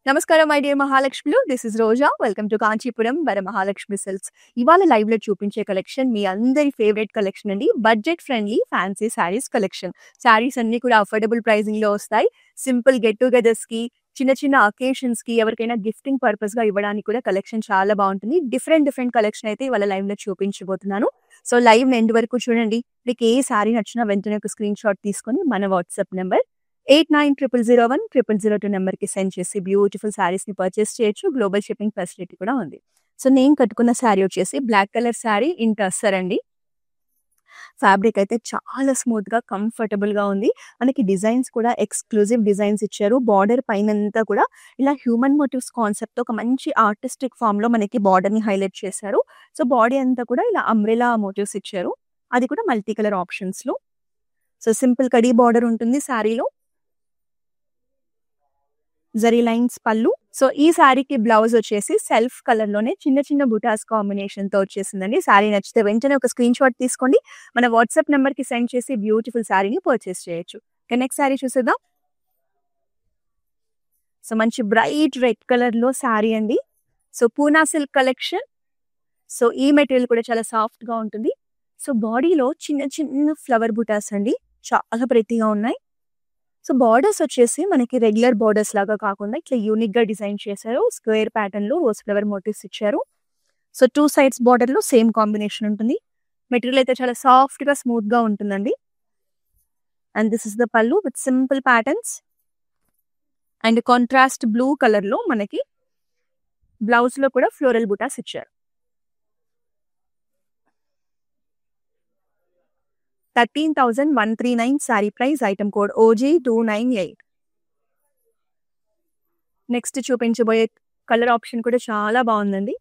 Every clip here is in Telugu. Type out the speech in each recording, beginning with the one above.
నమస్కారం మై డియర్ మహాలక్ష్మిలు. This is Roja. Welcome to Kanchipuram Varamahalakshmi Silks. ఇవాళ లైవ్‌లో చూపించే కలెక్షన్ మీ అందరి ఫేవరెట్ కలెక్షన్ అండి. Budget friendly fancy sarees collection. Sarees అన్నీ కూడా అఫోర్డబుల్ ప్రైజింగ్‌లో వస్తాయి. సింపుల్ గెట్ టుగెదర్స్‌కి, చిన్న చిన్న అకేషన్స్‌కి, ఎవరికైనా గిఫ్టింగ్ పర్పస్‌గా ఇవ్వడానికి కూడా కలెక్షన్ చాలా బాగుంటుంది. డిఫరెంట్ కలెక్షన్ అయితే ఇవాళ లైవ్‌లో చూపించబోతున్నాను. సో లైవ్‌ని ఎండ్ వరకు చూడండి. మీకు ఏ శారీ నచ్చినా వెంటనే ఒక స్క్రీన్ షాట్ తీసుకొని మన వాట్సాప్ నంబర్ 8900010002 నెంబర్‌కి సెండ్ చేసి బ్యూటిఫుల్ శారీస్‌ని పర్చేస్ చేయొచ్చు. గ్లోబల్ షిప్పింగ్ ఫెసిలిటీ కూడా ఉంది. సో నేను కట్టుకున్న శారీ వచ్చేసి black colour sari in tussar అండి. ఫ్యాబ్రిక్ అయితే చాలా స్మూత్‌గా, కంఫర్టబుల్‌గా ఉంది. మనకి డిజైన్స్ కూడా ఎక్స్‌క్లూజివ్ డిజైన్స్ ఇచ్చారు. బార్డర్ పైనంతా కూడా ఇలా హ్యూమన్ మోటివ్స్ కాన్సెప్ట్‌తో ఒక మంచి ఆర్టిస్టిక్ ఫార్మ్‌లో మనకి బార్డర్‌ని హైలైట్ చేశారు. సో బాడీ అంతా కూడా ఇలా అంబ్రెలా మోటివ్స్ ఇచ్చారు. అది కూడా మల్టీ కలర్ ఆప్షన్స్‌లో. సో సింపుల్ కడీ బార్డర్ ఉంటుంది శారీలో. జరీ లైన్స్ పళ్ళు. సో ఈ శారీకి బ్లౌజ్ వచ్చేసి సెల్ఫ్ కలర్ లోనే చిన్న చిన్న బుటాస్ కాంబినేషన్ తో వచ్చేసిందండి. శారీ నచ్చితే వెంటనే ఒక స్క్రీన్ షాట్ తీసుకోండి. మన వాట్సాప్ నెంబర్ కి సెండ్ చేసి బ్యూటిఫుల్ శారీని పర్చేస్ చేయొచ్చు. నెక్స్ట్ శారీ చూసేద్దాం. సో మంచి బ్రైట్ రెడ్ కలర్ లో శారీ అండి. So Poona silk collection. So ఈ మెటీరియల్ కూడా చాలా సాఫ్ట్ గా ఉంటుంది. సో బాడీలో చిన్న చిన్న ఫ్లవర్ బుటాస్ అండి, చాలా ప్రెట్టీగా ఉన్నాయి. సో బార్డర్స్ వచ్చేసి మనకి రెగ్యులర్ బార్డర్స్ లాగా కాకుండా ఇట్లా యూనిక్ గా డిజైన్ చేశారు. స్క్వేర్ ప్యాటర్న్ లో రోజ్ ఫ్లవర్ మోటివ్స్ ఇచ్చారు. సో 2 సైడ్స్ బార్డర్ లో సేమ్ కాంబినేషన్ ఉంటుంది. మెటీరియల్ అయితే చాలా సాఫ్ట్ గా స్మూత్ గా ఉంటుందండి. And this is the pallu with simple patterns and contrast blue colour లో మనకి బ్లౌజ్ లో కూడా ఫ్లోరల్ బుటాస్ ఇచ్చారు. 13,139 saree price. Item code OG298. Next చూపించబోయే కలర్ ఆప్షన్ కూడా చాలా బాగుందండి.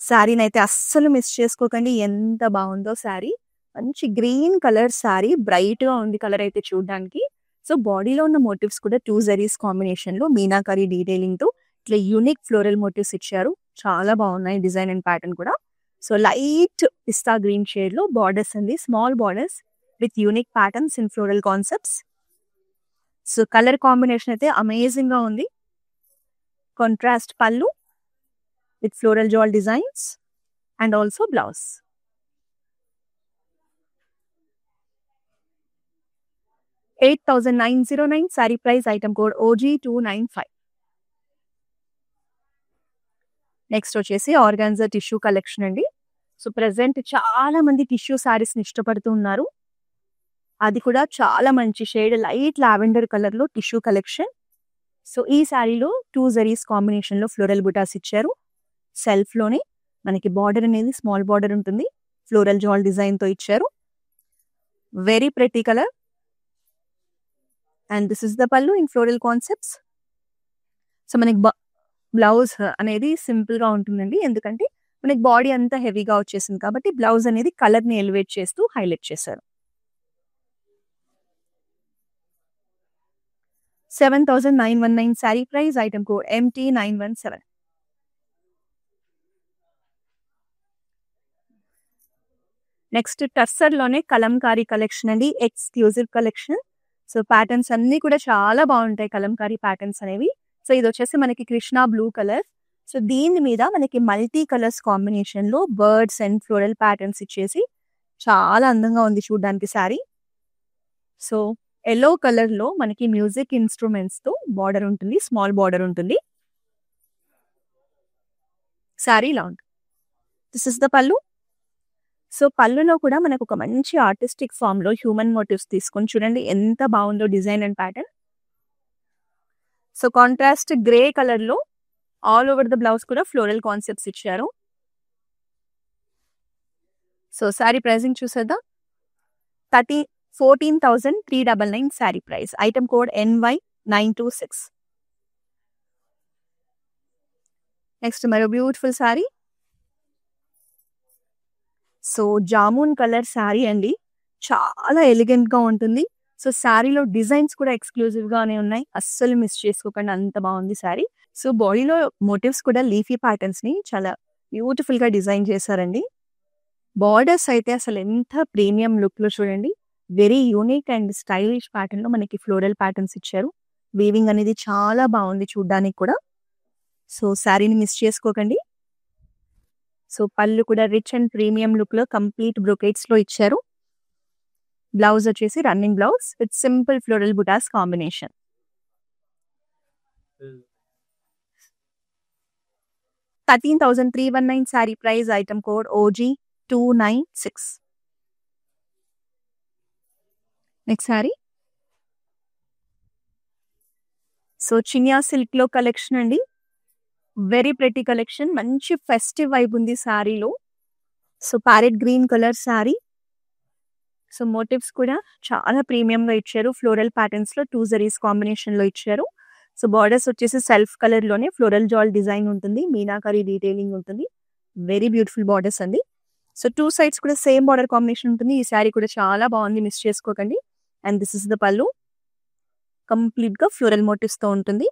శారీని అయితే అస్సలు మిస్ చేసుకోకండి. ఎంత బాగుందో శారీ. మంచి గ్రీన్ కలర్ శారీ, బ్రైట్ గా ఉంది కలర్ అయితే చూడడానికి. సో బాడీలో ఉన్న మోటివ్స్ కూడా 2 జరీస్ కాంబినేషన్ లో మీనాకరీ డీటెయిలింగ్ తో ఇట్లా యూనిక్ ఫ్లోరల్ మోటివ్స్ ఇచ్చారు. చాలా బాగున్నాయి డిజైన్ అండ్ ప్యాటర్న్ కూడా. So light pista green shade లో బార్డర్స్ అండి, small borders with unique patterns in floral concepts. So colour combination అయితే అమేజింగ్ గా ఉంది. Contrast pallu with floral jaal designs and also blouse. 8,909 saree price. Item code OG295. Next వచ్చేసి ఆర్గాన్జా టిష్యూ కలెక్షన్ అండి. సో ప్రెసెంట్ చాలా మంది టిష్యూ శారీస్ ని ఇష్టపడుతూ ఉన్నారు. అది కూడా చాలా మంచి షేడ్ లైట్ లావెండర్ కలర్ లో టిష్యూ కలెక్షన్. సో ఈ శారీలో 2 జరీస్ కాంబినేషన్ లో ఫ్లోరల్ బుటాస్ ఇచ్చారు. సెల్ఫ్ లోనే మనకి బార్డర్ అనేది స్మాల్ బార్డర్ ఉంటుంది. ఫ్లోరల్ జాల్ డిజైన్ తో ఇచ్చారు. Very pretty colour. And this is the పల్లు ఇన్ ఫ్లోరల్ కాన్సెప్ట్స్. సో మనకి బ్లౌజ్ అనేది సింపుల్ గా ఉంటుందండి. ఎందుకంటే మనకి బాడీ అంతా హెవీగా వచ్చేసింది కాబట్టి బ్లౌజ్ అనేది కలర్ ని ఎలివేట్ చేస్తూ హైలైట్ చేశారు. 7,919 sari price. Item code MT917. Next tussar లోనే కలంకారీ కలెక్షన్ అండి. Exclusive collection. సో ప్యాటర్న్స్ అన్ని కూడా చాలా బాగుంటాయి కలంకారీ ప్యాటర్న్స్ అనేవి. సో ఇది వచ్చేసి మనకి కృష్ణ బ్లూ కలర్. సో దీని మీద మనకి మల్టీ కలర్స్ కాంబినేషన్ లో బర్డ్స్ అండ్ ఫ్లోరల్ ప్యాటర్న్స్ ఇచ్చేసి చాలా అందంగా ఉంది చూడడానికి శారీ. సో ఎల్లో కలర్ లో మనకి మ్యూజిక్ ఇన్స్ట్రుమెంట్స్ తో బార్డర్ ఉంటుంది, స్మాల్ బార్డర్ ఉంటుంది. శారీ ఇలా ఉంటుంది. This is the pallu. So పళ్ళులో కూడా మనకు ఒక మంచి ఆర్టిస్టిక్ ఫామ్ లో హ్యూమన్ మోటివ్స్ తీసుకొని చూడండి ఎంత బాగుందో design and pattern. So contrast grey colour లో ఆల్ ఓవర్ ద బ్లౌజ్ కూడా ఫ్లోరల్ కాన్సెప్ట్స్ ఇచ్చారు. సో శారీ ప్రైసింగ్ చూసేద్దాం. 14,399 sari price. Item code NY926. Next మరో beautiful saree. So jamun colour saree అండి. చాలా ఎలిగెంట్ గా ఉంటుంది. సో శారీలో డిజైన్స్ కూడా ఎక్స్క్లూజివ్ గానే ఉన్నాయి. అస్సలు మిస్ చేసుకోకండి, అంత బాగుంది శారీ. సో బాడీలో మోటివ్స్ కూడా లీఫీ ప్యాటర్న్స్ ని చాలా బ్యూటిఫుల్ గా డిజైన్ చేశారండి. బార్డర్స్ అయితే అసలు ఎంత ప్రీమియం లుక్ లో చూడండి. Very unique and stylish pattern లో మనకి ఫ్లోరల్ ప్యాటర్న్స్ ఇచ్చారు. వీవింగ్ అనేది చాలా బాగుంది చూడ్డానికి కూడా. సో శారీని మిస్ చేసుకోకండి. సో పళ్ళు కూడా రిచ్ అండ్ ప్రీమియం లుక్ లో కంప్లీట్ బ్రొకేట్స్ లో ఇచ్చారు. బ్లౌజ్ వచ్చేసి running blouse with simple floral బుటాస్ combination. 13,319 sari price. Item code OG296. Next sari so చినియా సిల్క్ లో కలెక్షన్ అండి. Very pretty collection. మంచి ఫెస్టివ్ వైబ్ ఉంది శారీలో. So parrot green colour sari. So motifs కూడా చాలా ప్రీమియం గా ఇచ్చారు. ఫ్లోరల్ ప్యాటర్న్స్ లో 2 జరీస్ కాంబినేషన్ లో ఇచ్చారు. సో బార్డర్స్ వచ్చేసి సెల్ఫ్ కలర్ లోనే ఫ్లోరల్ జాల్ డిజైన్ ఉంటుంది. మీనాకరీ డీటెయిలింగ్ ఉంటుంది. వెరీ బ్యూటిఫుల్ బార్డర్స్ అండి. సో 2 సైడ్స్ కూడా సేమ్ బార్డర్ కాంబినేషన్ ఉంటుంది. ఈ శారీ కూడా చాలా బాగుంది, మిస్ చేసుకోకండి. And this is the pallu. Complete గా ఫ్లోరల్ మోటివ్స్ తో ఉంటుంది.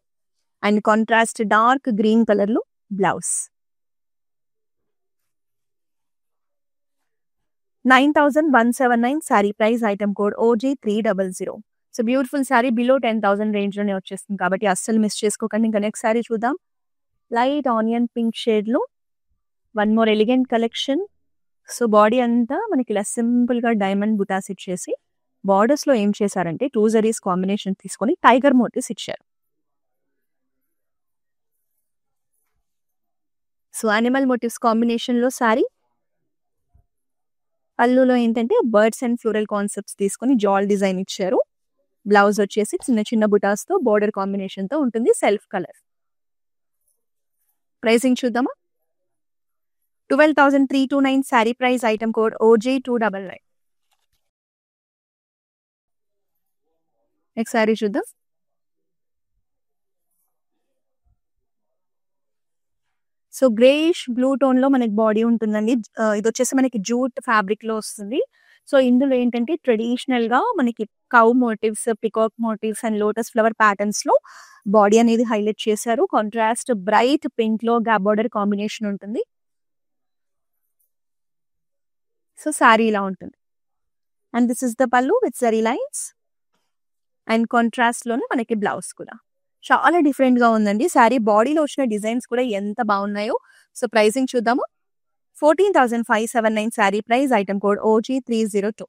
And contrast dark green colour లో blouse. 9,179 saree price. Item code OG300. So beautiful saree below 10,000 range లోనే వచ్చేస్తుంది కాబట్టి అస్సలు మిస్ చేసుకోకండి. ఇంకా నెక్స్ట్ శారీ చూద్దాం. లైట్ ఆనియన్ పింక్ షేడ్ లో one more elegant collection. So body అంతా మనకి ఇలా సింపుల్ గా డైమండ్ బుటాస్ ఇచ్చేసి బార్డర్స్ లో ఏం చేశారంటే 2 జరీస్ కాంబినేషన్ తీసుకొని టైగర్ మోటివ్స్ ఇచ్చారు. సో అనిమల్ మోటివ్స్ కాంబినేషన్ లో శారీ. పళ్ళులో ఏంటంటే బర్డ్స్ అండ్ ఫ్లోరల్ కాన్సెప్ట్స్ తీసుకొని జాల్ డిజైన్ ఇచ్చారు. బ్లౌజ్ వచ్చేసి చిన్న చిన్న బుటాస్ తో బోర్డర్ కాంబినేషన్ తో ఉంటుంది. Self colour. ప్రైసింగ్ చూద్దామా. 12,329 saree price. Item code OG299. Next saree చూద్దాం. సో గ్రేష్ బ్లూ టోన్ లో మనకి బాడీ ఉంటుందండి. ఇది వచ్చేసి మనకి జూట్ ఫ్యాబ్రిక్ లో వస్తుంది. సో ఇందులో ఏంటంటే ట్రెడిషనల్ గా మనకి cow motifs, peacock motifs and lotus flower patterns లో బాడీ అనేది హైలైట్ చేశారు. కాంట్రాస్ట్ బ్రైట్ పింక్ లో గ్యాప్ బార్డర్ కాంబినేషన్ ఉంటుంది. సో శారీ ఇలా ఉంటుంది. And this is the pallu with zari lines. And contrast లోనే మనకి బ్లౌజ్ కూడా చాలా డిఫరెంట్ గా ఉందండి. శారీ బాడీలో వచ్చిన డిజైన్స్ కూడా ఎంత బాగున్నాయో. సో ప్రైసింగ్ చూద్దాము. 14,579 sari price. Item code OG302.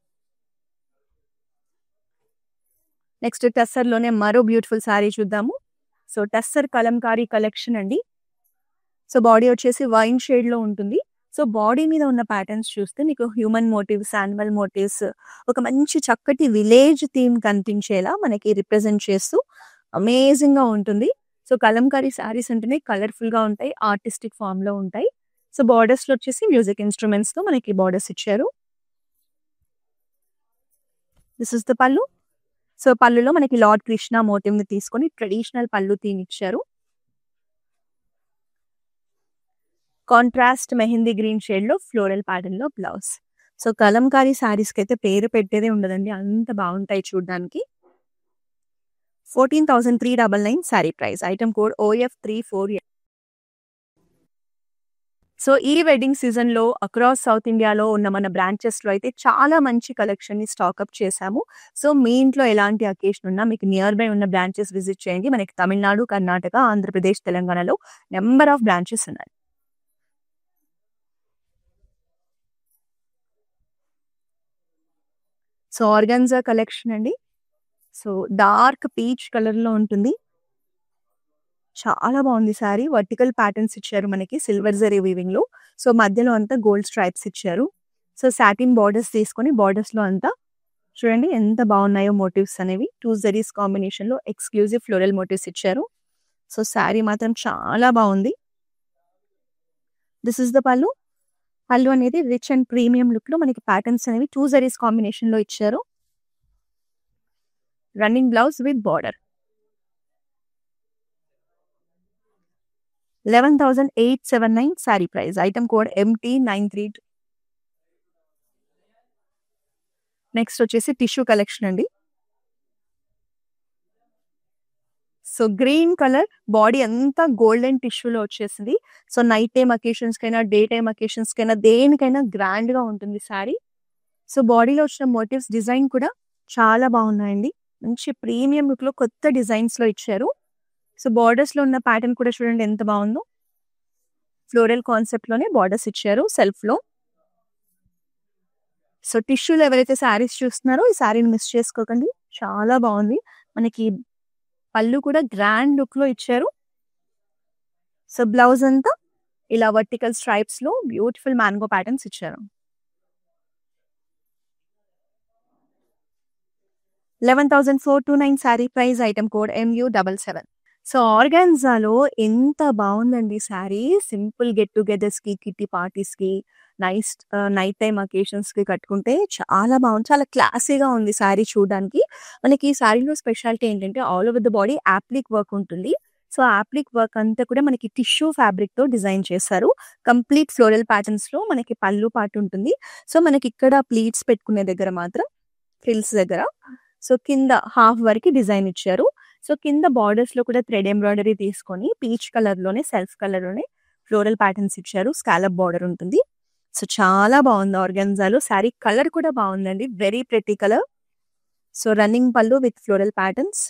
Next tussar లోనే మరో బ్యూటిఫుల్ శారీ చూద్దాము. సో టస్సర్ కలంకారీ కలెక్షన్ అండి. సో బాడీ వచ్చేసి వైన్ షేడ్ లో ఉంటుంది. సో బాడీ మీద ఉన్న ప్యాటర్న్స్ చూస్తే మీకు హ్యూమన్ మోటివ్స్, యానిమల్ మోటివ్స్, ఒక మంచి చక్కటి విలేజ్ థీమ్ కనిపించేలా మనకి రిప్రజెంట్ చేస్తూ అమేజింగ్ గా ఉంటుంది. సో కలంకారీ శారీస్ అంటేనే కలర్ఫుల్ గా ఉంటాయి, ఆర్టిస్టిక్ ఫామ్ లో ఉంటాయి. సో బార్డర్స్ లో వచ్చేసి మ్యూజిక్ ఇన్స్ట్రుమెంట్స్ తో మనకి బార్డర్స్ ఇచ్చారు. This is the pallu. So పళ్ళులో మనకి లార్డ్ కృష్ణ మోటివ్ ని తీసుకొని ట్రెడిషనల్ పళ్ళు థీమ్ ఇచ్చారు. కాంట్రాస్ట్ మెహందీ గ్రీన్ షేడ్ లో ఫ్లోరల్ ప్యాటర్న్ లో బ్లౌజ్. సో కలంకారీ శారీస్ కి అయితే పేరు పెట్టేదే ఉండదండి, అంత బాగుంటాయి చూడడానికి. 14,399 sari price. Item code OF34. So ఈ వెడ్డింగ్ సీజన్ లో అక్రాస్ సౌత్ ఇండియాలో ఉన్న మన బ్రాంచెస్ లో అయితే చాలా మంచి కలెక్షన్ ని స్టాక్అప్ చేశాము. సో మీ ఇంట్లో ఎలాంటి అకేషన్ ఉన్నా మీకు నియర్ బై ఉన్న బ్రాంచెస్ విజిట్ చేయండి. మనకి తమిళనాడు, కర్ణాటక, ఆంధ్రప్రదేశ్, తెలంగాణలో నెంబర్ ఆఫ్ బ్రాంచెస్ ఉన్నాయి. సో ఆర్గాన్జా కలెక్షన్ అండి. సో డార్క్ పీచ్ కలర్ లో ఉంటుంది. చాలా బాగుంది శారీ. వర్టికల్ ప్యాటర్న్స్ ఇచ్చారు మనకి సిల్వర్ జరీ వీవింగ్ లో. సో మధ్యలో అంతా గోల్డ్ స్ట్రైప్స్ ఇచ్చారు. సో సాటిన్ బార్డర్స్ తీసుకొని బార్డర్స్ లో అంతా చూడండి ఎంత బాగున్నాయో మోటివ్స్ అనేవి. 2 జరీస్ కాంబినేషన్ లో ఎక్స్క్లూజివ్ ఫ్లోరల్ మోటివ్స్ ఇచ్చారు. సో శారీ మాత్రం చాలా బాగుంది. దిస్ ఇస్ ద పళ్ళు. పళ్ళు అనేది రిచ్ అండ్ ప్రీమియం లుక్ లో మనకి ప్యాటర్న్స్ అనేవి 2 జరీస్ కాంబినేషన్ లో ఇచ్చారు. Running blouse with border. 11,879 sari price. Item code MT932. Next వచ్చేసి టిష్యూ కలెక్షన్ అండి. సో గ్రీన్ కలర్ బాడీ అంతా గోల్డెన్ టిష్యూలో వచ్చేసింది. సో నైట్ టైమ్ అకేషన్స్ కైనా, డే టైమ్ అకేషన్స్ కైనా, దేనికైనా గ్రాండ్ గా ఉంటుంది శారీ. సో బాడీలో వచ్చిన మోటివ్స్ డిజైన్ కూడా చాలా బాగున్నాయండి. మంచి ప్రీమియం లుక్‌లో కొత్త డిజైన్స్‌లో ఇచ్చారు. సో, బోర్డర్స్‌లో ఉన్న ప్యాటర్న్ కూడా చూడండి ఎంత బావుందో. ఫ్లోరల్ కాన్సెప్ట్‌లోనే బోర్డర్స్ ఇచ్చారు సెల్ఫ్‌లో. సో, టిష్యూలో ఎవరైతే శారీస్ చూస్తున్నారో ఈ శారీని మిస్ చేసుకోకండి. చాలా బావుంది. మనకి పళ్ళు కూడా గ్రాండ్ లుక్‌లో ఇచ్చారు. సో, బ్లౌజ్ అంతా ఇలా వర్టికల్ స్ట్రైప్స్‌లో బ్యూటిఫుల్ మ్యాంగో ప్యాటర్న్స్ ఇచ్చారు. 11,429 saree price item code MU77. So, ఆర్గాన్జాలో ఎంత బావుందండి శారీ. సింపుల్ గెట్ టుగెదర్స్‌కి, కిట్టి పార్టీస్‌కి, నైట్ టైమ్ అకేషన్స్‌కి కట్టుకుంటే చాలా బావుంది. చాలా క్లాసీగా ఉంది శారీ చూడడానికి. మనకి ఈ శారీలో స్పెషాలిటీ ఏంటంటే all over the body appliqué work ఉంటుంది. సో, యాప్లిక్ వర్క్ అంతా కూడా మనకి టిష్యూ ఫ్యాబ్రిక్‌తో డిజైన్ చేశారు. కంప్లీట్ ఫ్లోరల్ ప్యాటర్న్స్‌లో మనకి పళ్ళు పార్ట్ ఉంటుంది. సో, మనకి ఇక్కడ ప్లీట్స్ పెట్టుకునే దగ్గర మాత్రం ఫ్రిల్స్ దగ్గర సో, కింద హాఫ్ వరకి డిజైన్ ఇచ్చారు. సో, కింద బార్డర్స్‌లో కూడా థ్రెడ్ ఎంబ్రాయిడరీ తీసుకొని పీచ్ కలర్‌లోనే సెల్ఫ్ కలర్‌లోనే ఫ్లోరల్ ప్యాటర్న్స్ ఇచ్చారు. స్కాలప్ బార్డర్ ఉంటుంది. సో, చాలా బావుంది ఆర్గాన్జాలో. శారీ కలర్ కూడా బావుందండి. Very pretty colour. So, running pallu with floral patterns.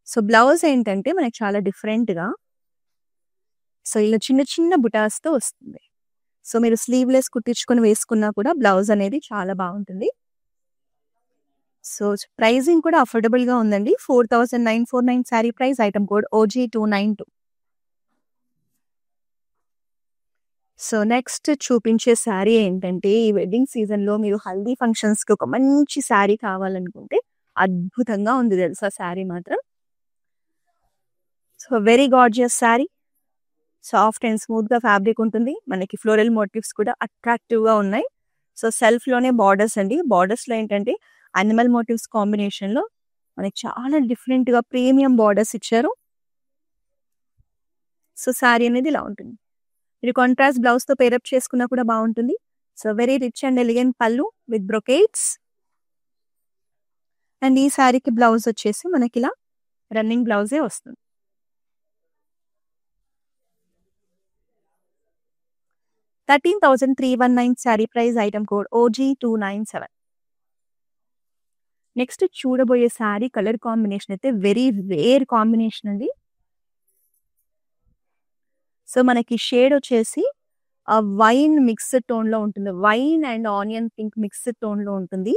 So, blouse ఏంటంటే మనకి చాలా డిఫరెంట్‌గా సో, ఇలా చిన్న చిన్న బుటాస్‌తో వస్తుంది. సో, మీరు స్లీవ్‌లెస్ కుట్టించుకొని వేసుకున్నా కూడా బ్లౌజ్ అనేది చాలా బావుంటుంది. సో, ప్రైజింగ్ కూడా అఫోర్డబుల్‌గా ఉందండి. 4,949 sari price item code OG292. So, next చూపించే శారీ ఏంటంటే ఈ వెడ్డింగ్ సీజన్‌లో మీరు హల్దీ ఫంక్షన్స్‌కి ఒక మంచి శారీ కావాలనుకుంటే అద్భుతంగా ఉంది తెలుసా శారీ మాత్రం. So, very gorgeous sari. Soft and స్మూత్‌గా ఫ్యాబ్రిక్ ఉంటుంది. మనకి ఫ్లోరల్ మోటివ్స్ కూడా అట్రాక్టివ్‌గా ఉన్నాయి. సో, సెల్ఫ్‌లోనే బార్డర్స్ అండి. బార్డర్స్‌లో ఏంటంటే యానిమల్ మోటివ్స్ కాంబినేషన్‌లో మనకి చాలా డిఫరెంట్‌గా ప్రీమియం బార్డర్స్ ఇచ్చారు. సో, శారీ అనేది ఇలా ఉంటుంది. మీరు కాంట్రాస్ట్ బ్లౌజ్‌తో పేరప్ చేసుకున్నా కూడా బావుంటుంది. So, very rich and elegant pallu with brocades. And ఈ శారీకి బ్లౌజ్ వచ్చేసి మనకిలా రన్నింగ్ బ్లౌజే వస్తుంది. 13,319 sari price item code OG297. Next చూడబోయే శారీ కలర్ కాంబినేషన్ అయితే వెరీ రేర్ కాంబినేషన్ అండి. సో, మనకి షేడ్ వచ్చేసి వైన్ మిక్స్డ్ టోన్‌లో ఉంటుంది. Wine and onion pink mixed టోన్‌లో ఉంటుంది.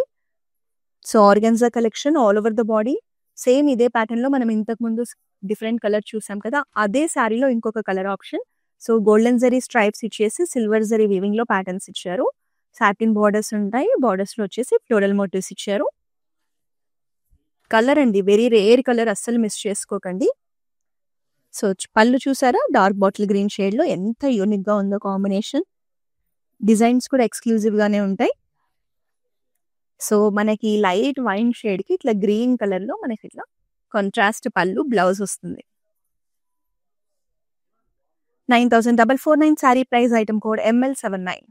So, organza collection all over the body. Same ఇదే ప్యాటర్న్‌లో మనం ఇంతకుముందు డిఫరెంట్ కలర్ చూసాం కదా! అదే శారీలో ఇంకొక colour option. So, golden zari stripes ఇచ్చేసి సిల్వర్ జరీ వీవింగ్‌లో ప్యాటర్న్స్ ఇచ్చారు. సాటిన్ బార్డర్స్ ఉంటాయి. బార్డర్స్‌లో వచ్చేసి ఫ్లోరల్ మోటివ్స్ ఇచ్చారు. కలర్ అండి వెరీ రేర్ కలర్ అస్సలు మిస్ చేసుకోకండి. సో, పళ్ళు చూసారా? డార్క్ బాటిల్ గ్రీన్ షేడ్‌లో ఎంత యూనిక్‌గా ఉందో కాంబినేషన్. డిజైన్స్ కూడా ఎక్స్‌క్లూజివ్‌గానే ఉంటాయి. సో, మనకి లైట్ వైన్ షేడ్‌కి ఇట్లా గ్రీన్ కలర్‌లో మనకి ఇట్లా కాంట్రాస్ట్ పళ్ళు, బ్లౌజ్ వస్తుంది. 9,449 sari price item code ML79.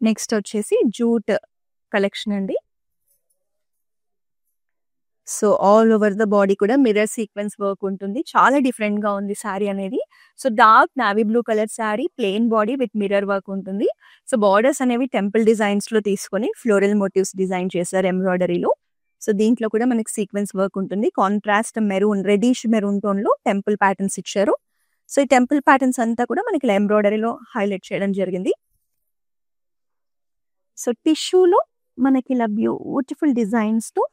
Next వచ్చేసి జూట్ కలెక్షన్ అండి. So, all over the body కూడా మిర్రర్ సీక్వెన్స్ వర్క్ ఉంటుంది. చాలా డిఫరెంట్‌గా ఉంది శారీ అనేది. So, dark navy blue colour sari, plain body with mirror work ఉంటుంది. సో, బార్డర్స్ అనేవి టెంపుల్ డిజైన్స్‌లో తీసుకొని ఫ్లోరల్ మోటివ్స్ డిజైన్ చేశారు ఎంబ్రాయిడరీలో. సో, దీంట్లో కూడా మనకి సీక్వెన్స్ వర్క్ ఉంటుంది. కాంట్రాస్ట్ మెరూన్, రెడ్డిష్ మెరూన్ టోన్‌లో టెంపుల్ ప్యాటర్న్స్ ఇచ్చారు. సో, ఈ టెంపుల్ ప్యాటర్న్స్ అంతా కూడా మనకి ఇలా ఎంబ్రాయిడరీలో హైలైట్ చేయడం జరిగింది. సో, టిష్యూలో మనకి ఇలా బ్యూటిఫుల్ డిజైన్స్‌తో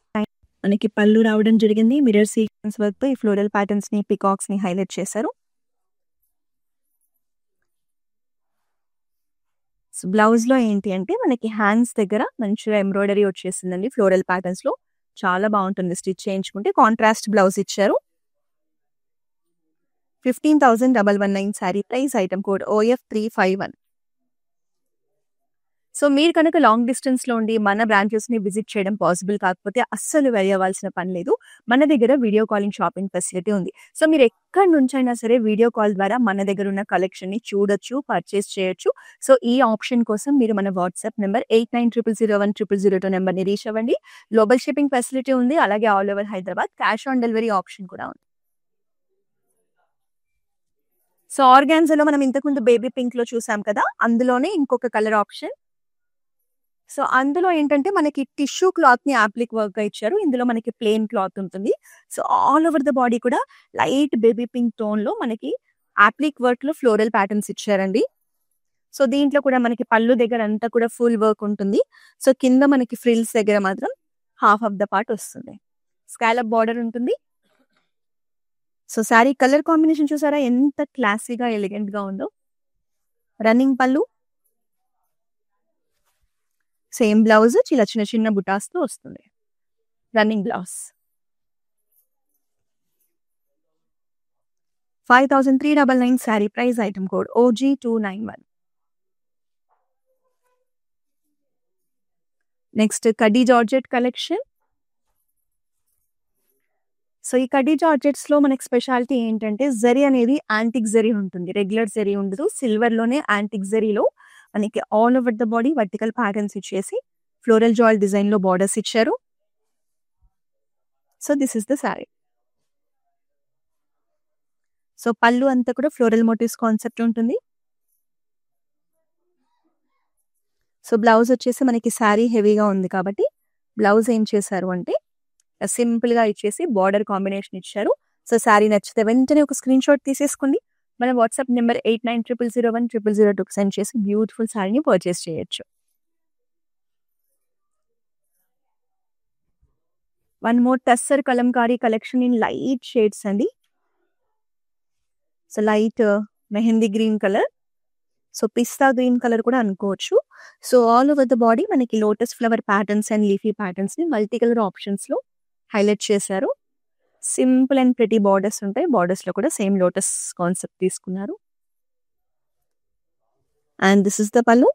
మనకి పళ్ళు రావడం జరిగింది. మిర్రర్ సీక్వెన్స్ వర్క్‌తో ఈ ఫ్లోరల్ ప్యాటర్న్స్‌ని, పీకాక్స్‌ని హైలైట్ చేశారు. సో, బ్లౌజ్‌లో ఏంటి అంటే మనకి హ్యాండ్స్ దగ్గర మంచిగా ఎంబ్రాయిడరీ వచ్చేసిందండి ఫ్లోరల్ ప్యాటర్న్స్‌లో. చాలా బావుంటుంది స్టిచ్ చేయించుకుంటే. కాంట్రాస్ట్ బ్లౌజ్ ఇచ్చారు. 15,119 sari price item code OF351. So, మీరు కనుక లాంగ్ డిస్టెన్స్‌లో ఉండి మన బ్రాంచెస్‌ని విజిట్ చేయడం పాసిబుల్ కాకపోతే అస్సలు వరి అవ్వాల్సిన పని లేదు. మన దగ్గర వీడియో కాలింగ్ షాపింగ్ ఫెసిలిటీ ఉంది. సో, మీరు ఎక్కడి నుంచైనా సరే వీడియో కాల్ ద్వారా మన దగ్గర ఉన్న కలెక్షన్‌ని చూడొచ్చు, పర్చేస్ చేయొచ్చు. సో, ఈ ఆప్షన్ కోసం మీరు మన వాట్సాప్ నంబర్ 8900010002 నంబర్‌ని రీచ్ అవ్వండి. గ్లోబల్ షిప్పింగ్ ఫెసిలిటీ ఉంది. అలాగే all over Hyderabad cash on delivery option కూడా ఉంది. సో, ఆర్గాన్జాలో మనం ఇంతకుముందు బేబీ పింక్‌లో చూసాం కదా! అందులోనే ఇంకొక కలర్ ఆప్షన్. సో అందులో ఏంటంటే మనకి టిష్యూ క్లాత్‌ని యాప్లిక్ వర్క్‌గా ఇచ్చారు. ఇందులో మనకి ప్లెయిన్ క్లాత్ ఉంటుంది. So all over the body కూడా లైట్ బేబీ పింక్ టోన్‌లో మనకి యాప్లిక్ వర్క్‌లో ఫ్లోరల్ ప్యాటర్న్స్ ఇచ్చారండి. సో దీంట్లో కూడా మనకి పళ్ళు దగ్గర అంతా కూడా ఫుల్ వర్క్ ఉంటుంది. సో కింద మనకి ఫ్రిల్స్ దగ్గర మాత్రం హాఫ్ ఆఫ్ ద పార్ట్ వస్తుంది. స్కాలప్ బార్డర్ ఉంటుంది. సో శారీ కలర్ కాంబినేషన్ చూసారా ఎంత క్లాసీగా, ఎలిగెంట్‌గా ఉందో. రన్నింగ్ పళ్ళు. సేమ్ బ్లౌజ్ ఇలా చిన్న చిన్న బుటాస్‌తో వస్తుంది. Running blouse. 5399 sari price item code OG291. Next కడ్డీ జార్జెట్ కలెక్షన్. సో ఈ కడ్డీ జార్జెట్స్‌లో మనకి స్పెషాలిటీ ఏంటంటే జరీ అనేది యాంటిక్ జరీ ఉంటుంది. రెగ్యులర్ జరీ ఉండదు. సిల్వర్‌లోనే యాంటిక్ జరీలో మనకి all over the body vertical patterns ఇచ్చేసి ఫ్లోరల్ జాల్ డిజైన్‌లో బార్డర్స్ ఇచ్చారు. So this is the sari. So pallu అంతా కూడా ఫ్లోరల్ మోటివ్స్ కాన్సెప్ట్ ఉంటుంది. సో బ్లౌజ్ వచ్చేసి మనకి శారీ హెవీగా ఉంది కాబట్టి బ్లౌజ్ ఏం చేశారు అంటే సింపుల్‌గా ఇచ్చేసి బార్డర్ కాంబినేషన్ ఇచ్చారు. సో శారీ నచ్చితే వెంటనే ఒక స్క్రీన్ షాట్ తీసేసుకోండి. మన వాట్సాప్ నెంబర్ 8900010002కి సెండ్ చేసి బ్యూటిఫుల్ శారీని పర్చేస్ చేయొచ్చు. One more tussar Kalamkari collection in light shades అండి. So light mehndi green colour. So pista green colour కూడా అనుకోవచ్చు. So all over the body మనకి lotus flower patterns and leafy ప్యాటర్న్స్‌ని మల్టీ కలర్ ఆప్షన్స్‌లో హైలైట్ చేశారు. సింపుల్ అండ్ ప్రిటీ బార్డర్స్ ఉంటాయి. బార్డర్స్‌లో కూడా సేమ్ లోటస్ కాన్సెప్ట్ తీసుకున్నారు. And this is the pallu.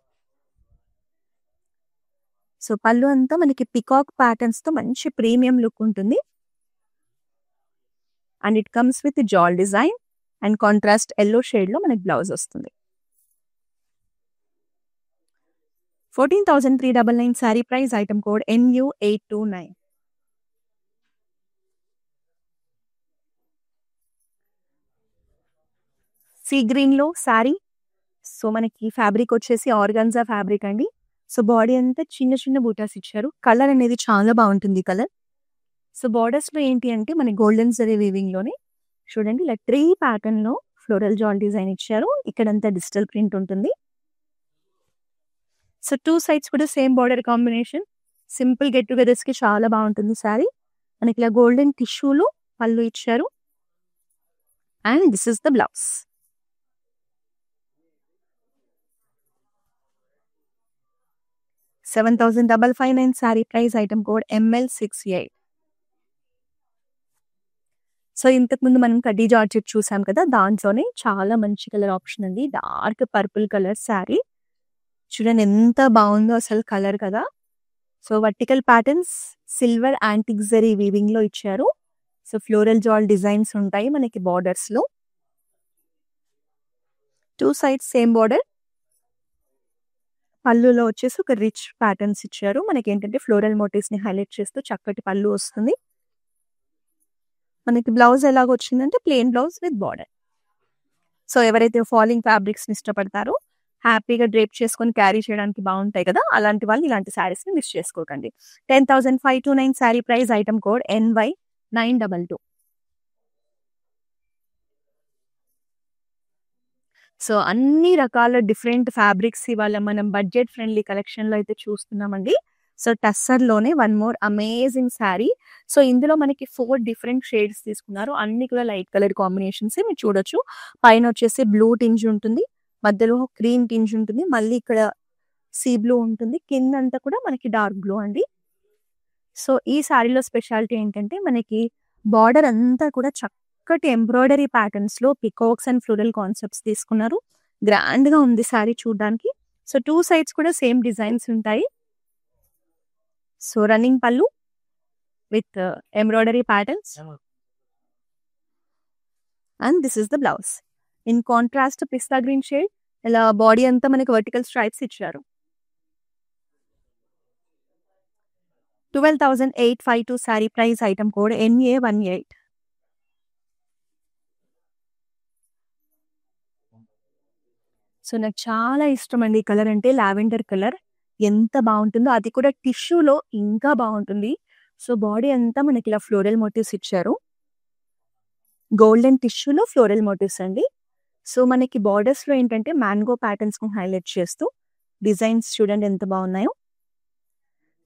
So pallu అంతా మనకి పికాక్ ప్యాటర్న్స్‌తో మంచి ప్రీమియం లుక్ ఉంటుంది. And it comes with jaal design and contrast yellow షేడ్‌లో మనకి బ్లౌజ్ వస్తుంది. 14,399 sari price item code NU829. Sea గ్రీన్‌లో శారీ. సో మనకి ఫ్యాబ్రిక్ వచ్చేసి ఆర్గాన్జా ఫ్యాబ్రిక్ అండి. సో బాడీ అంతా చిన్న చిన్న బూటాస్ ఇచ్చారు. కలర్ అనేది చాలా బాగుంటుంది కలర్. సో బార్డర్స్‌లో ఏంటి అంటే మన గోల్డెన్ జరీ వీవింగ్‌లోనే చూడండి ఇలా ట్రీ ప్యాటర్న్‌లో ఫ్లోరల్ జాల్ డిజైన్ ఇచ్చారు. ఇక్కడంతా డిజిటల్ ప్రింట్ ఉంటుంది. సో 2 సైడ్స్ కూడా same border combination. Simple get టుగెదర్స్‌కి చాలా బాగుంటుంది శారీ. మనకి ఇలా గోల్డెన్ టిష్యూలో పళ్ళు ఇచ్చారు. And this is the blouse. 7,559 sari price item code ML68. So ఇంతకుముందు మనం కడ్డీ జార్జెట్ చూసాం కదా! దాంట్లోనే చాలా మంచి కలర్ ఆప్షన్ అండి. Dark purple colour sari. చూడండి ఎంత బాగుందో అసలు కలర్ కదా! So vertical patterns silver antique zari వీవింగ్‌లో ఇచ్చారు. సో ఫ్లోరల్ జాల్ డిజైన్స్ ఉంటాయి మనకి బార్డర్స్‌లో. 2 సైడ్స్ సేమ్ బార్డర్. పళ్ళులో వచ్చేసి ఒక రిచ్ ప్యాటర్న్స్ ఇచ్చారు. మనకేంటంటే ఫ్లోరల్ మోటివ్స్‌ని హైలైట్ చేస్తూ చక్కటి పళ్ళు వస్తుంది. మనకి బ్లౌజ్ ఎలాగొచ్చిందంటే plain blouse with border. So ఎవరైతే ఫాలింగ్ ఫ్యాబ్రిక్స్‌ని ఇష్టపడతారో హ్యాపీగా డ్రేప్ చేసుకొని క్యారీ చేయడానికి బాగుంటాయి కదా! అలాంటి వాళ్ళు ఇలాంటి శారీస్‌ని మిస్ చేసుకోకండి. 10,529 sari price item code NY922. So అన్ని రకాల డిఫరెంట్ ఫ్యాబ్రిక్స్ ఇవాళ మనం బడ్జెట్ ఫ్రెండ్లీ కలెక్షన్‌లో అయితే చూస్తున్నామండి. సో టస్సర్‌లోనే one more amazing sari. So ఇందులో మనకి 4 డిఫరెంట్ షేడ్స్ తీసుకున్నారు. అన్ని కూడా లైట్ కలర్ కాంబినేషన్సే మీరు చూడొచ్చు. పైన వచ్చేసి బ్లూ టింజ్ ఉంటుంది. మధ్యలో గ్రీన్ టింజ్ ఉంటుంది. మళ్ళీ ఇక్కడ సీ బ్లూ ఉంటుంది. కిందంతా కూడా మనకి డార్క్ బ్లూ అండి. సో ఈ శారీలో స్పెషాలిటీ ఏంటంటే మనకి బార్డర్ అంతా కూడా చక్కటి ఎంబ్రాయిడరీ ప్యాటర్న్స్‌లో పికాక్స్ అండ్ ఫ్లోరల్ కాన్సెప్ట్స్ తీసుకున్నారు. గ్రాండ్‌గా ఉంది శారీ చూడ్డానికి. సో 2 సైడ్స్ కూడా సేమ్ డిజైన్స్ ఉంటాయి. So running pallu with embroidery patterns. And this is the blouse. In contrast pista green shade ఇలా బాడీ అంతా మనకి వర్టికల్ స్ట్రైప్స్ ఇచ్చారు. 12,852 sari price item code NA18. So నాకు చాలా ఇష్టం అండి ఈ కలర్ అంటే లావెండర్ కలర్. ఎంత బాగుంటుందో, అది కూడా టిష్యూలో ఇంకా బాగుంటుంది. సో బాడీ అంతా మనకి ఇలా ఫ్లోరల్ మోటివ్స్ ఇచ్చారు. గోల్డెన్ టిష్యూలో ఫ్లోరల్ మోటివ్స్ అండి. సో మనకి బార్డర్స్లో ఏంటంటే మ్యాంగో ప్యాటర్న్స్ హైలైట్ చేస్తూ డిజైన్స్ చూడండి ఎంత బాగున్నాయో.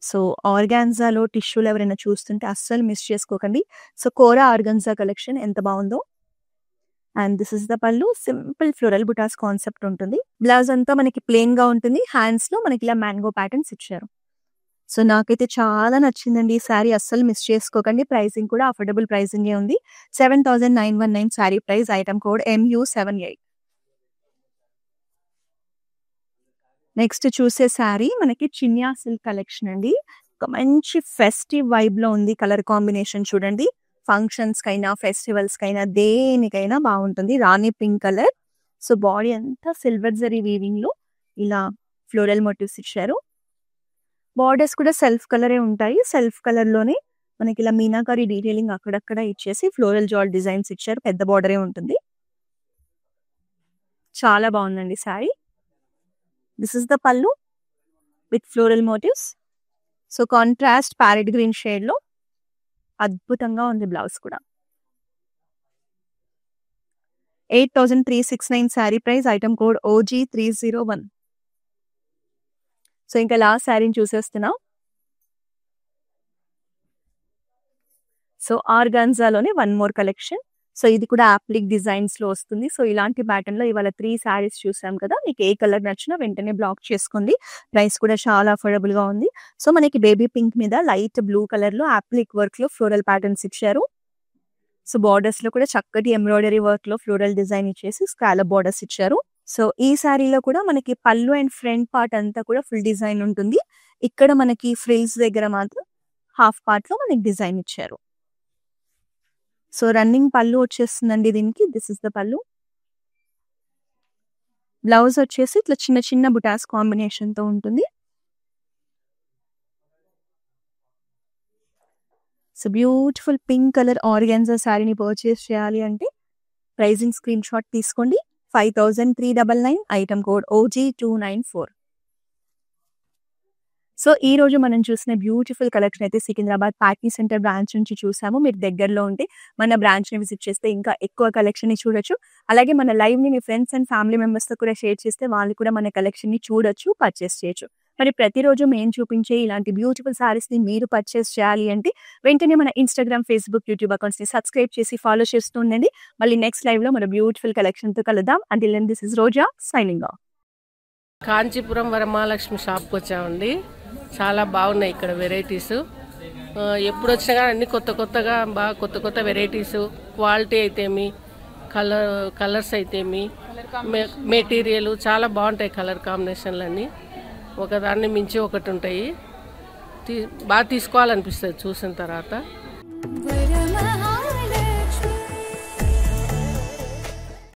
సో ఆర్గాన్జాలో టిష్యూలు ఎవరైనా చూస్తుంటే అస్సలు మిస్ చేసుకోకండి. సో కోరా ఆర్గాన్జా కలెక్షన్ ఎంత బాగుందో. అండ్ దిస్ ఇస్ ద పళ్ళు. సింపుల్ ఫ్లోరల్ బుటాస్ కాన్సెప్ట్ ఉంటుంది. బ్లౌజ్ అంతా మనకి ప్లెయిన్ గా ఉంటుంది. హ్యాండ్స్ లో మనకి ఇలా మ్యాంగో ప్యాటర్న్స్ ఇచ్చారు. సో నాకైతే చాలా నచ్చిందండి ఈ శారీ. అస్సలు మిస్ చేసుకోకండి. ప్రైసింగ్ కూడా అఫోర్డబుల్ ప్రైసింగే ఉంది. 7,919 sari price. Item code MU78. Next చూసే శారీ మనకి చినియా సిల్క్ కలెక్షన్ అండి. ఒక మంచి ఫెస్టివ్ వైబ్ లో ఉంది. కలర్ కాంబినేషన్ చూడండి. ఫంక్షన్స్ కైనా ఫెస్టివల్స్ కైనా దేనికైనా బాగుంటుంది. రాణి పింక్ కలర్. సో బాడీ అంతా సిల్వర్ జరీ వీవింగ్ లో ఇలా ఫ్లోరల్ మోటివ్స్ ఇచ్చారు. బార్డర్స్ కూడా సెల్ఫ్ కలరే ఉంటాయి. సెల్ఫ్ కలర్ లోనే మనకి ఇలా మీనాకారి డీటెయిలింగ్ అక్కడక్కడ ఇచ్చేసి ఫ్లోరల్ జాల్ డిజైన్స్ ఇచ్చారు. పెద్ద బార్డరే ఉంటుంది. చాలా బాగుందండి sari. This is the pallu with floral motifs. So contrast parrot green shade లో అద్భుతంగా ఉంది బ్లౌజ్ కూడా. 8,369 sari price. Item code OG301. So ఇంకా లాస్ట్ శారీని చూసేస్తున్నాం. సో ఆర్గాన్జాలోనే వన్ మోర్ కలెక్షన్. సో ఇది కూడా యాప్లిక్ డిజైన్స్ లో వస్తుంది. సో ఇలాంటి ప్యాటర్న్ లో ఇవాళ 3 శారీస్ చూసాం కదా. మీకు ఏ కలర్ నచ్చినా వెంటనే బ్లాక్ చేసుకోండి. ప్రైస్ కూడా చాలా అఫోర్డబుల్ గా ఉంది. సో మనకి బేబీ పింక్ మీద లైట్ బ్లూ కలర్ లో యాప్లిక్ వర్క్ లో ఫ్లోరల్ ప్యాటర్న్స్ ఇచ్చారు. సో బార్డర్స్ లో కూడా చక్కటి ఎంబ్రాయిడరీ వర్క్ లో ఫ్లోరల్ డిజైన్ ఇచ్చేసి స్కాలప్ బార్డర్స్ ఇచ్చారు. సో ఈ శారీలో కూడా మనకి పళ్ళు అండ్ ఫ్రంట్ పార్ట్ అంతా కూడా ఫుల్ డిజైన్ ఉంటుంది. ఇక్కడ మనకి ఫ్రిల్స్ దగ్గర మాత్రం హాఫ్ పార్ట్ లో మనకి డిజైన్ ఇచ్చారు. సో రన్నింగ్ పళ్ళు వచ్చేస్తుందండి దీనికి. దిస్ ఇస్ ద పళ్ళు. బ్లౌజ్ వచ్చేసి ఇట్లా చిన్న చిన్న బుటాస్ కాంబినేషన్ తో ఉంటుంది. So beautiful pink colour organza శారీని పర్చేస్ చేయాలి అంటే ప్రైజింగ్ స్క్రీన్ షాట్ తీసుకోండి. 5,399. Item code OG294. సో ఈ రోజు మనం చూసిన బ్యూటిఫుల్ కలెక్షన్ అయితే సికింద్రాబాద్ పార్టీ సెంటర్ బ్రాంచ్ నుంచి చూసాము. మీరు దగ్గరలో ఉంటే మన బ్రాంచ్ ని విజిట్ చేస్తే ఇంకా ఎక్కువ కలెక్షన్ ని చూడొచ్చు. అలాగే మన లైవ్ ని మీ ఫ్రెండ్స్ అండ్ ఫ్యామిలీ మెంబర్స్ తో కూడా షేర్ చేస్తే వాళ్ళు కూడా మన కలెక్షన్ ని చూడొచ్చు, పర్చేస్ చేయొచ్చు. మరి ప్రతిరోజు మేము చూపించే ఇలాంటి బ్యూటిఫుల్ సారీస్ ని మీరు పర్చేస్ చేయాలి అంటే వెంటనే మన ఇన్స్టాగ్రామ్, ఫేస్బుక్, యూట్యూబ్ అకౌంట్స్ ని సబ్స్క్రైబ్ చేసి ఫాలో చేస్తూ ఉండండి. మళ్ళీ నెక్స్ట్ లైవ్ లో మన బ్యూటిఫుల్ కలెక్షన్ తో కలుద్దాం. Until then this is Roja signing off. Kanchipuram Varamahalakshmi షాప్కి వచ్చామండి. చాలా బాగున్నాయి ఇక్కడ వెరైటీస్. ఎప్పుడు వచ్చినా కానీ అన్ని కొత్తగా బాగా కొత్త వెరైటీస్, క్వాలిటీ అయితేమి, కలర్స్ అయితేమి, మెటీరియల్ చాలా బాగుంటాయి. కలర్ కాంబినేషన్లు అన్నీ ఒకదాన్ని మించి ఒకటి ఉంటాయి. బాగా తీసుకోవాలనిపిస్తుంది చూసిన తర్వాత.